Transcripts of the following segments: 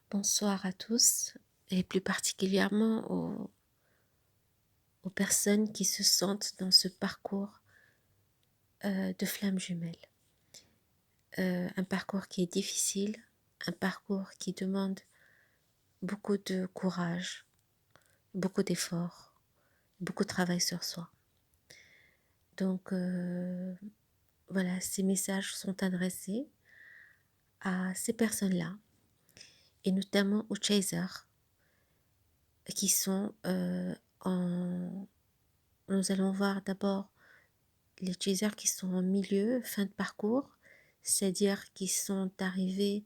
Bonsoir à tous et plus particulièrement aux personnes qui se sentent dans ce parcours de flammes jumelles. Un parcours qui est difficile, un parcours qui demande beaucoup de courage, beaucoup d'efforts, beaucoup de travail sur soi. Donc voilà, ces messages sont adressés à ces personnes-là et notamment aux chasers qui sont en... Nous allons voir d'abord les chasers qui sont en milieu, fin de parcours, c'est-à-dire qui sont arrivés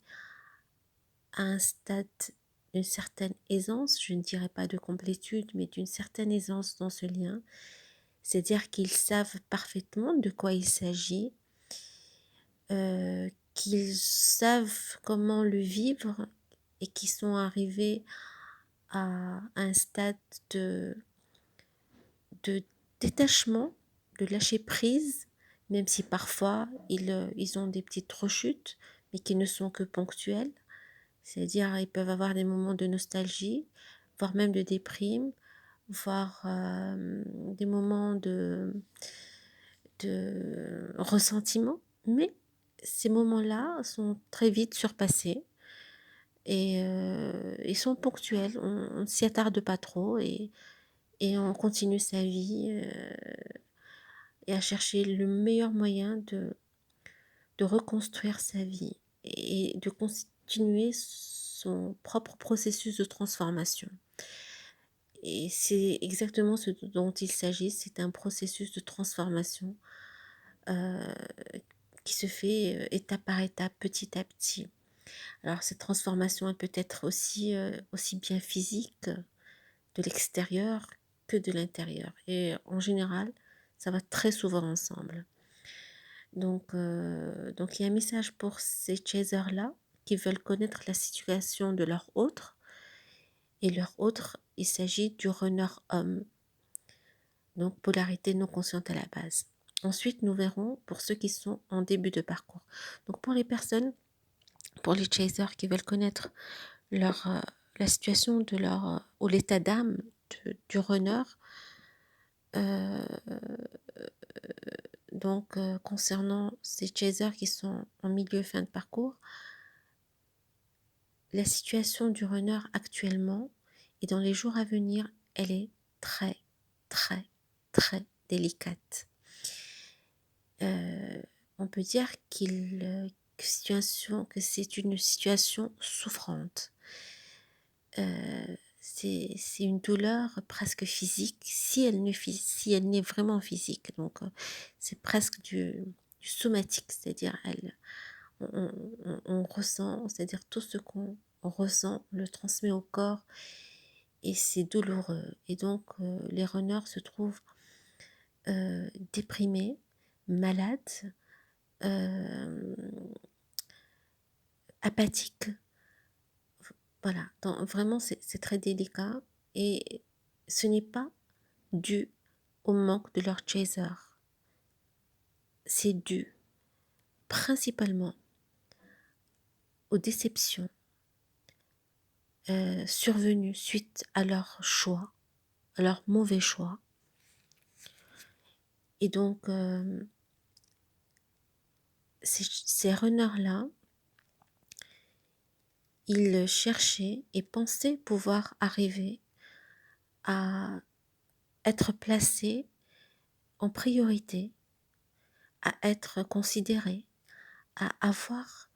à un stade d'une certaine aisance, je ne dirais pas de complétude, mais d'une certaine aisance dans ce lien, c'est-à-dire qu'ils savent parfaitement de quoi il s'agit, qu'ils savent comment le vivre et qui sont arrivés à un stade de détachement, de lâcher prise, même si parfois ils ont des petites rechutes, mais qui ne sont que ponctuelles. C'est-à-dire ils peuvent avoir des moments de nostalgie, voire même de déprime, voire des moments de ressentiment. Mais ces moments-là sont très vite surpassés et ils sont ponctuels. On ne s'y attarde pas trop et on continue sa vie et à chercher le meilleur moyen de reconstruire sa vie et de continuer son propre processus de transformation. Et c'est exactement ce dont il s'agit, c'est un processus de transformation euh, qui se fait étape par étape, petit à petit. Alors cette transformation, elle peut être aussi bien physique de l'extérieur que de l'intérieur. Et en général, ça va très souvent ensemble. Donc il y a un message pour ces chasers-là qui veulent connaître la situation de leur autre. Et leur autre, il s'agit du runner homme. Donc polarité non consciente à la base. Ensuite, nous verrons pour ceux qui sont en début de parcours. Donc pour les personnes, pour les chasers qui veulent connaître la situation de ou l'état d'âme du runner, euh, donc concernant ces chasers qui sont en milieu fin de parcours, la situation du runner actuellement et dans les jours à venir, elle est très, très, très délicate. On peut dire que c'est une situation souffrante. C'est une douleur presque physique, si elle n'est vraiment physique. Donc, c'est presque du somatique, c'est-à-dire on ressent, c'est-à-dire tout ce qu'on ressent, on le transmet au corps et c'est douloureux. Et donc, les runners se trouvent déprimés, malades, euh, apathiques. Voilà, donc, vraiment, c'est très délicat et ce n'est pas dû au manque de leur chaser. C'est dû principalement aux déceptions survenues suite à leur choix, à leur mauvais choix. Et donc, ces runners-là, ils cherchaient et pensaient pouvoir arriver à être placés en priorité, à être considérés, à avoir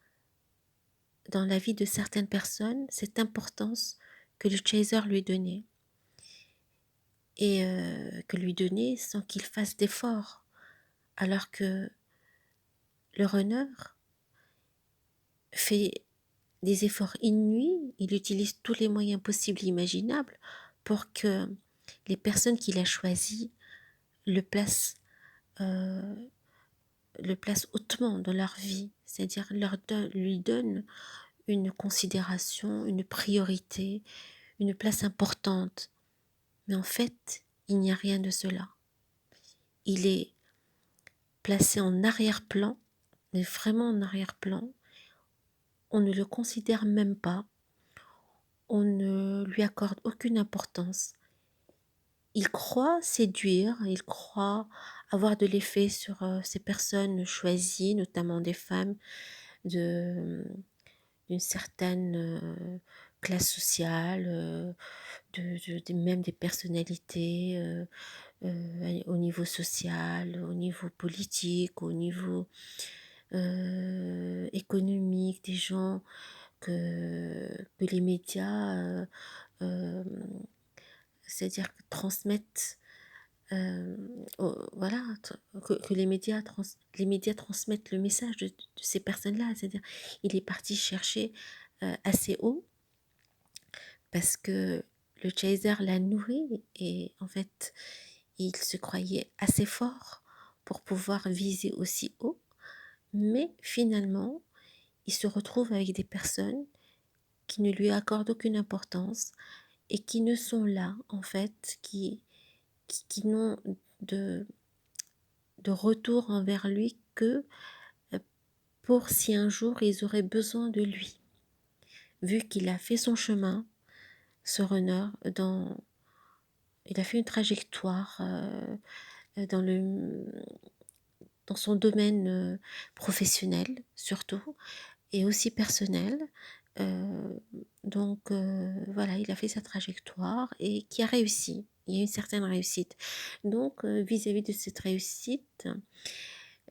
dans la vie de certaines personnes cette importance que le chaser lui donnait et que lui donnait sans qu'il fasse d'efforts, alors que le runner fait des efforts inouïs, il utilise tous les moyens possibles et imaginables pour que les personnes qu'il a choisies le placent, euh, le placent hautement dans leur vie, c'est-à-dire lui donnent une considération, une priorité, une place importante. Mais en fait, il n'y a rien de cela. Il est placé en arrière-plan, mais vraiment en arrière-plan. On ne le considère même pas. on ne lui accorde aucune importance. Il croit séduire, il croit avoir de l'effet sur ces personnes choisies, notamment des femmes de, d'une certaine classe sociale, même des personnalités au niveau social, au niveau politique, au niveau économique, des gens que les médias, c'est-à-dire que transmettent, voilà, que les médias transmettent le message de ces personnes-là. C'est-à-dire, il est parti chercher assez haut parce que le chaser l'a nourri et en fait, il se croyait assez fort pour pouvoir viser aussi haut, mais finalement, il se retrouve avec des personnes qui ne lui accordent aucune importance et qui ne sont là, en fait, qui n'ont de, de retour envers lui que euh, pour si un jour ils auraient besoin de lui. Vu qu'il a fait son chemin, ce runner, il a fait une trajectoire dans dans son domaine professionnel surtout, et aussi personnel. Voilà, il a fait sa trajectoire et qui a réussi. Il y a une certaine réussite. Donc, vis-à-vis de cette réussite,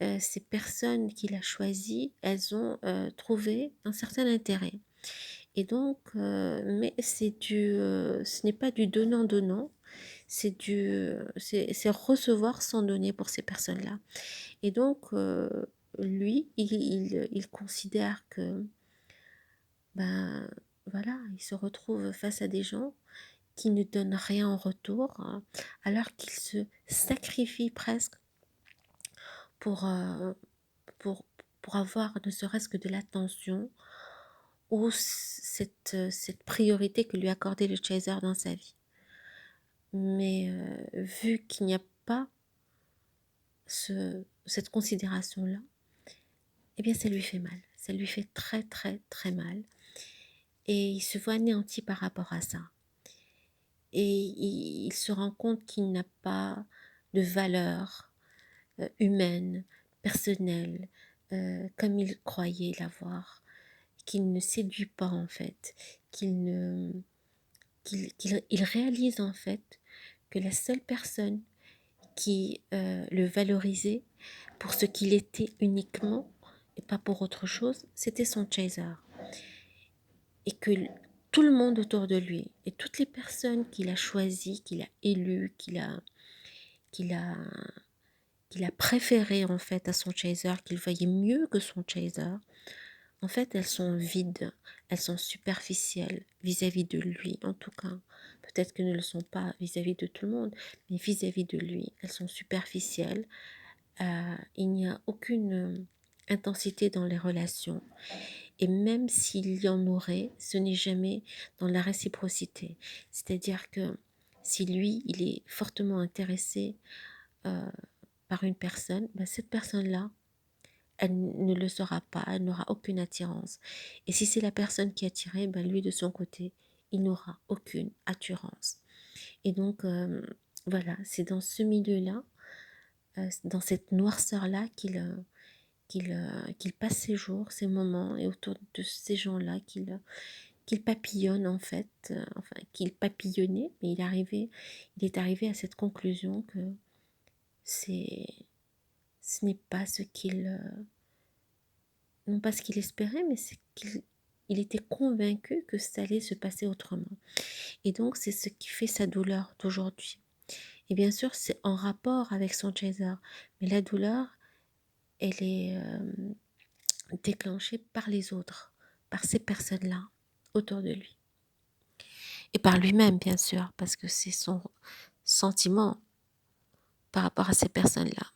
ces personnes qu'il a choisies, elles ont trouvé un certain intérêt. Et donc, mais ce n'est pas du donnant-donnant, c'est recevoir sans donner pour ces personnes-là. Et donc, lui, il considère que, ben, voilà, il se retrouve face à des gens qui ne donnent rien en retour, hein, alors qu'il se sacrifie presque pour, pour, pour avoir ne serait-ce que de l'attention ou cette priorité que lui accordait le chaser dans sa vie. Mais vu qu'il n'y a pas cette considération-là, eh bien ça lui fait mal. Ça lui fait très très très mal. Et il se voit anéanti par rapport à ça. Et il se rend compte qu'il n'a pas de valeur humaine, personnelle, comme il croyait l'avoir, qu'il ne séduit pas en fait, qu'il réalise en fait que la seule personne qui le valorisait pour ce qu'il était uniquement et pas pour autre chose, c'était son chaser. Et que tout le monde autour de lui et toutes les personnes qu'il a choisies, qu'il a élues, qu'il a, qu'il a préférées en fait à son chaser, qu'il voyait mieux que son chaser, en fait elles sont vides, elles sont superficielles vis-à-vis de lui en tout cas. Peut-être qu'elles ne le sont pas vis-à-vis de tout le monde, mais vis-à-vis de lui, elles sont superficielles. Il n'y a aucune intensité dans les relations. Et même s'il y en aurait, ce n'est jamais dans la réciprocité. C'est-à-dire que si lui, il est fortement intéressé euh, par une personne, ben cette personne-là, elle ne le sera pas, elle n'aura aucune attirance. Et si c'est la personne qui est attirée, ben lui de son côté, il n'aura aucune attirance. Et donc, voilà, c'est dans ce milieu-là, dans cette noirceur-là qu'il passe ses jours, ses moments, et autour de ces gens-là qu'il papillonne en fait, enfin qu'il papillonnait, mais il est arrivé à cette conclusion que c'est, ce n'est pas ce qu'il, non pas ce qu'il espérait, mais c'est qu'il était convaincu que ça allait se passer autrement. Et donc c'est ce qui fait sa douleur d'aujourd'hui. Et bien sûr, c'est en rapport avec son chaser, mais la douleur, elle est déclenchée par les autres, par ces personnes-là autour de lui. Et par lui-même, bien sûr, parce que c'est son sentiment par rapport à ces personnes-là.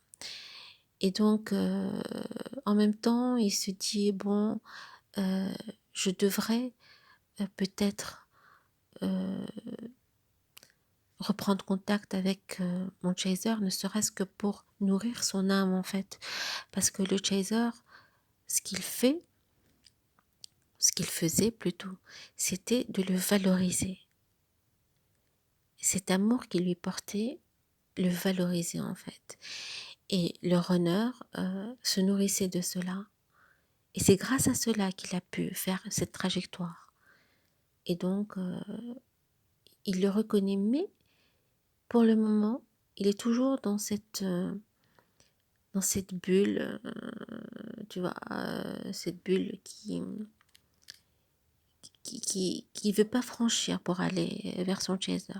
Et donc, en même temps, il se dit, bon, euh, je devrais peut-être euh, reprendre contact avec mon chaser, ne serait-ce que pour nourrir son âme, en fait. Parce que le chaser, ce qu'il fait, ce qu'il faisait plutôt, c'était de le valoriser. Cet amour qu'il lui portait, le valoriser en fait. Et le runner se nourrissait de cela. Et c'est grâce à cela qu'il a pu faire cette trajectoire. Et donc, il le reconnaît, mais pour le moment, il est toujours dans cette bulle, tu vois, cette bulle qui veut pas franchir pour aller vers son chaser.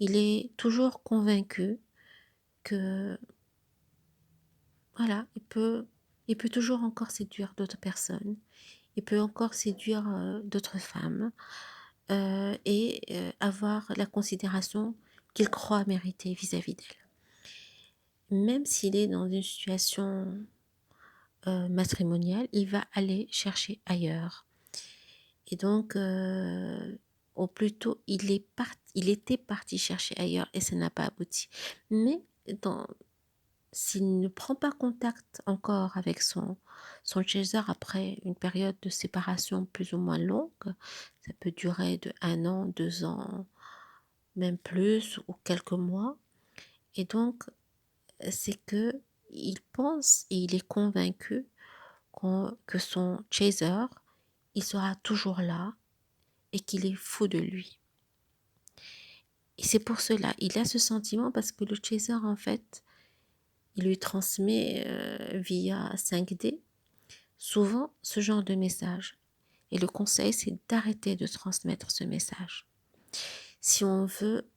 Il est toujours convaincu que, voilà, il peut toujours encore séduire d'autres personnes, il peut encore séduire d'autres femmes et avoir la considération qu'il croit mériter vis-à-vis d'elle. Même s'il est dans une situation matrimoniale, il va aller chercher ailleurs. Et donc, au plus tôt, il était parti chercher ailleurs et ça n'a pas abouti. Mais s'il ne prend pas contact encore avec son chaser après une période de séparation plus ou moins longue, ça peut durer de 1 an, 2 ans, même plus, ou quelques mois. Et donc, c'est que il pense et il est convaincu que son chaser, il sera toujours là et qu'il est fou de lui. Et c'est pour cela, il a ce sentiment parce que le chaser, en fait, il lui transmet via 5D souvent ce genre de message. Et le conseil, c'est d'arrêter de transmettre ce message. Si on veut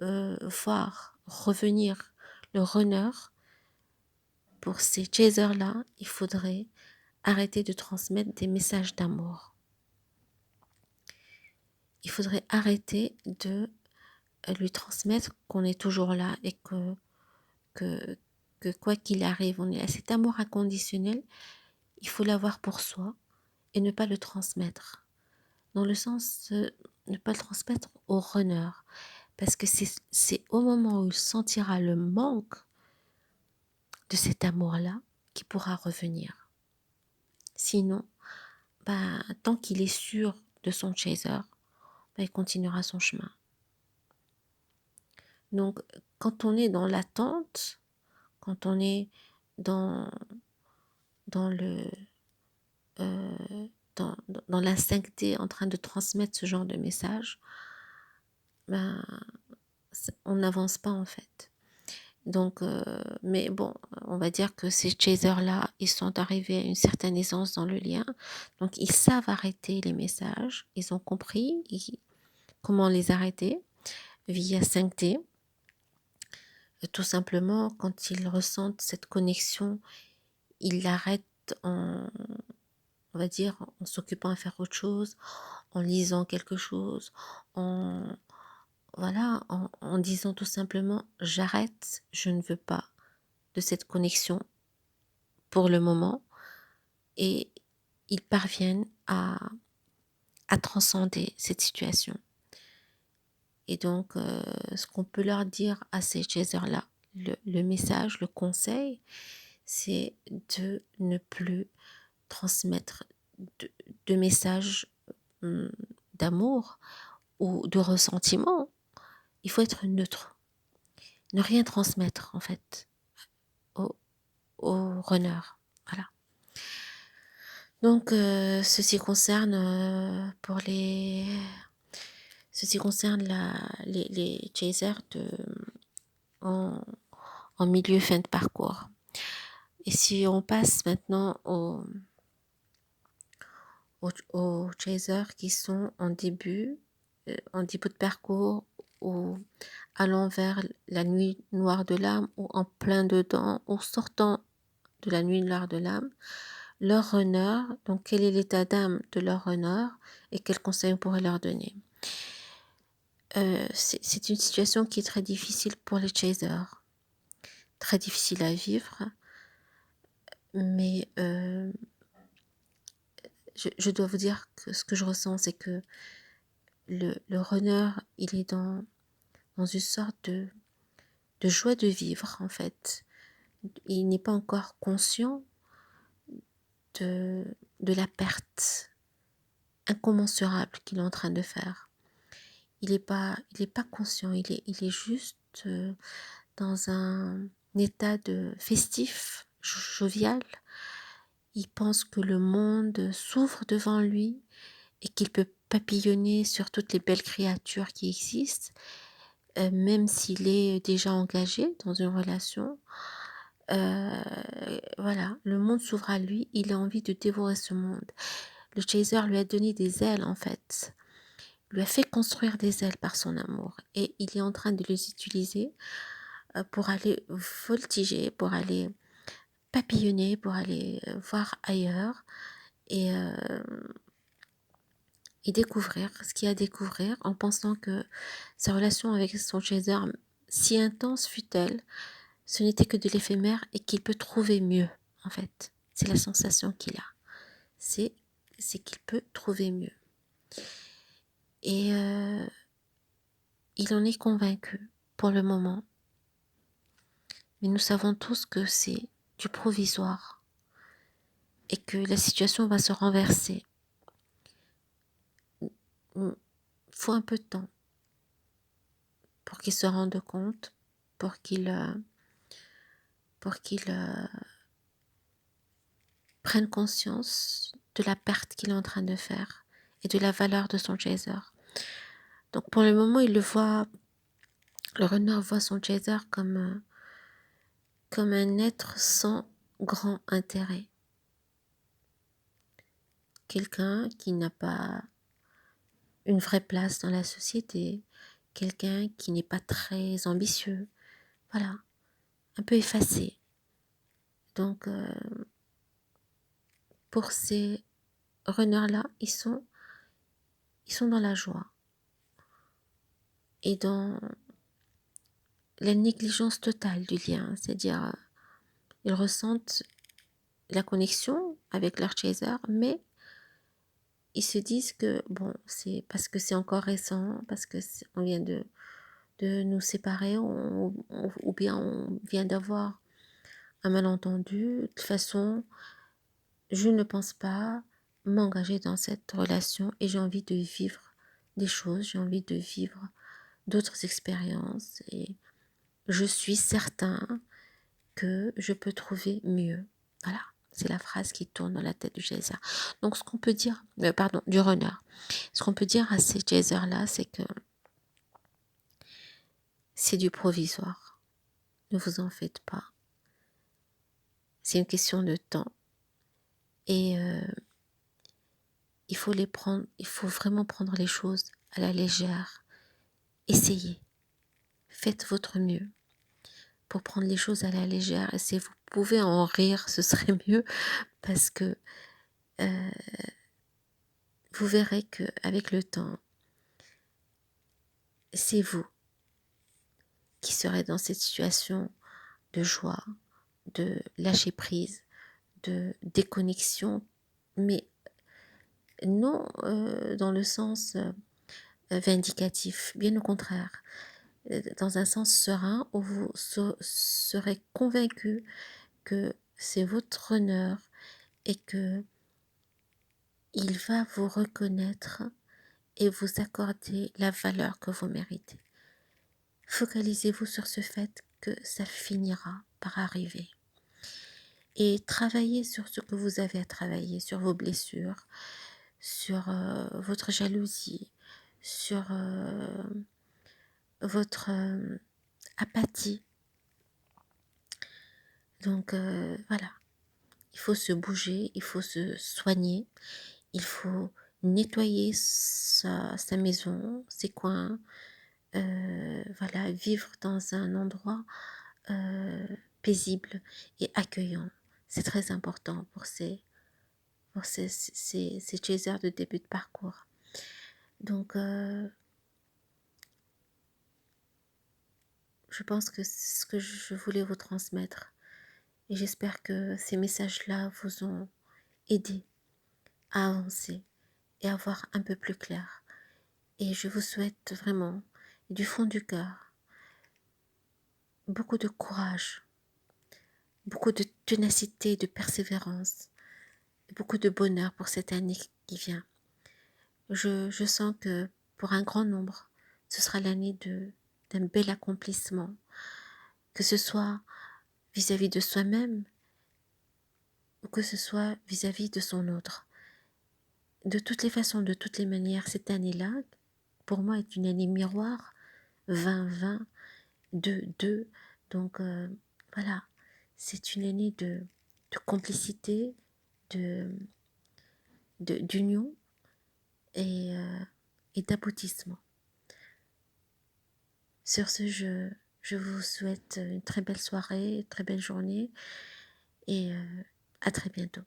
voir revenir le runner pour ces chasers-là, il faudrait arrêter de transmettre des messages d'amour. Il faudrait arrêter de lui transmettre qu'on est toujours là et que quoi qu'il arrive, on est à cet amour inconditionnel, il faut l'avoir pour soi et ne pas le transmettre. Dans le sens de ne pas le transmettre au runner. Parce que c'est au moment où il sentira le manque de cet amour-là qu'il pourra revenir. Sinon, tant qu'il est sûr de son chaser, il continuera son chemin. Donc, quand on est dans l'attente, quand on est dans le dans l'instincté en train de transmettre ce genre de message, on n'avance pas en fait. Donc, mais bon, on va dire que ces chasers-là, ils sont arrivés à une certaine aisance dans le lien. Donc, ils savent arrêter les messages. Ils ont compris comment les arrêter via 5D. Tout simplement, quand ils ressentent cette connexion, ils l'arrêtent on va dire, en s'occupant à faire autre chose, en lisant quelque chose, voilà, en disant tout simplement, j'arrête, je ne veux pas de cette connexion pour le moment, et ils parviennent à transcender cette situation. Et donc, ce qu'on peut leur dire à ces chasers-là, le message, le conseil, c'est de ne plus transmettre de messages d'amour ou de ressentiment. Il faut être neutre, ne rien transmettre en fait au runner. Voilà. Donc, ceci concerne les chasers en, milieu fin de parcours. Et si on passe maintenant aux chasers qui sont en début de parcours ou allant vers la nuit noire de l'âme ou en plein dedans ou sortant de la nuit noire de l'âme, leur runner, donc quel est l'état d'âme de leur runner et quels conseils on pourrait leur donner. C'est une situation qui est très difficile pour les chasers, très difficile à vivre, mais je dois vous dire que ce que je ressens, c'est que le runner, il est dans une sorte de joie de vivre, en fait. Il n'est pas encore conscient de la perte incommensurable qu'il est en train de faire. Il est pas conscient, il est juste dans un état de festif, jovial. Il pense que le monde s'ouvre devant lui et qu'il peut papillonner sur toutes les belles créatures qui existent, même s'il est déjà engagé dans une relation. Voilà, le monde s'ouvre à lui, il a envie de dévorer ce monde. Le chaser lui a donné des ailes en fait, lui a fait construire des ailes par son amour et il est en train de les utiliser pour aller voltiger, pour aller papillonner, pour aller voir ailleurs et, euh, et découvrir ce qu'il y a à découvrir en pensant que sa relation avec son chaser, si intense fut-elle, ce n'était que de l'éphémère et qu'il peut trouver mieux en fait. C'est la sensation qu'il a. C'est qu'il peut trouver mieux. Et il en est convaincu pour le moment. Mais nous savons tous que c'est du provisoire et que la situation va se renverser. Il faut un peu de temps pour qu'il se rende compte, pour qu'il prenne conscience de la perte qu'il est en train de faire et de la valeur de son chaser. Donc pour le moment, il le voit, le renard voit son chaser comme un être sans grand intérêt. Quelqu'un qui n'a pas une vraie place dans la société, quelqu'un qui n'est pas très ambitieux, voilà, un peu effacé. Donc, pour ces runners-là, ils sont dans la joie et dans la négligence totale du lien, c'est-à-dire ils ressentent la connexion avec leur chaser, mais ils se disent que bon, c'est parce que c'est encore récent, parce que on vient de nous séparer ou bien on vient d'avoir un malentendu. De toute façon, je ne pense pas m'engager dans cette relation et j'ai envie de vivre des choses, j'ai envie de vivre d'autres expériences et je suis certain que je peux trouver mieux. Voilà, c'est la phrase qui tourne dans la tête du chaser. Donc ce qu'on peut dire, pardon, du runner, ce qu'on peut dire à ces chasers-là, c'est que c'est du provisoire. Ne vous en faites pas. C'est une question de temps. Et il faut vraiment prendre les choses à la légère. Essayez. Faites votre mieux pour prendre les choses à la légère. Et si vous pouvez en rire, ce serait mieux parce que vous verrez qu'avec le temps, c'est vous qui serez dans cette situation de joie, de lâcher prise, de déconnexion, mais non dans le sens vindicatif, bien au contraire, dans un sens serein où vous serez convaincu que c'est votre honneur et que il va vous reconnaître et vous accorder la valeur que vous méritez. Focalisez-vous sur ce fait que ça finira par arriver. Et travaillez sur ce que vous avez à travailler, sur vos blessures, sur votre jalousie, sur votre apathie. Donc voilà, il faut se bouger, il faut se soigner, il faut nettoyer sa maison, ses coins, voilà, vivre dans un endroit paisible et accueillant. C'est très important pour ces chasers de début de parcours. Donc, je pense que c'est ce que je voulais vous transmettre. Et j'espère que ces messages-là vous ont aidé à avancer et à voir un peu plus clair. Et je vous souhaite vraiment, du fond du cœur, beaucoup de courage, beaucoup de ténacité, de persévérance, beaucoup de bonheur pour cette année qui vient. Je sens que pour un grand nombre, ce sera l'année d'un bel accomplissement, que ce soit vis-à-vis de soi-même ou que ce soit vis-à-vis de son autre. De toutes les façons, de toutes les manières, cette année-là, pour moi, est une année miroir, 2020, 2-2. Donc voilà, c'est une année de complicité, de, d'union et d'aboutissement. Sur ce, je vous souhaite une très belle soirée, une très belle journée et à très bientôt.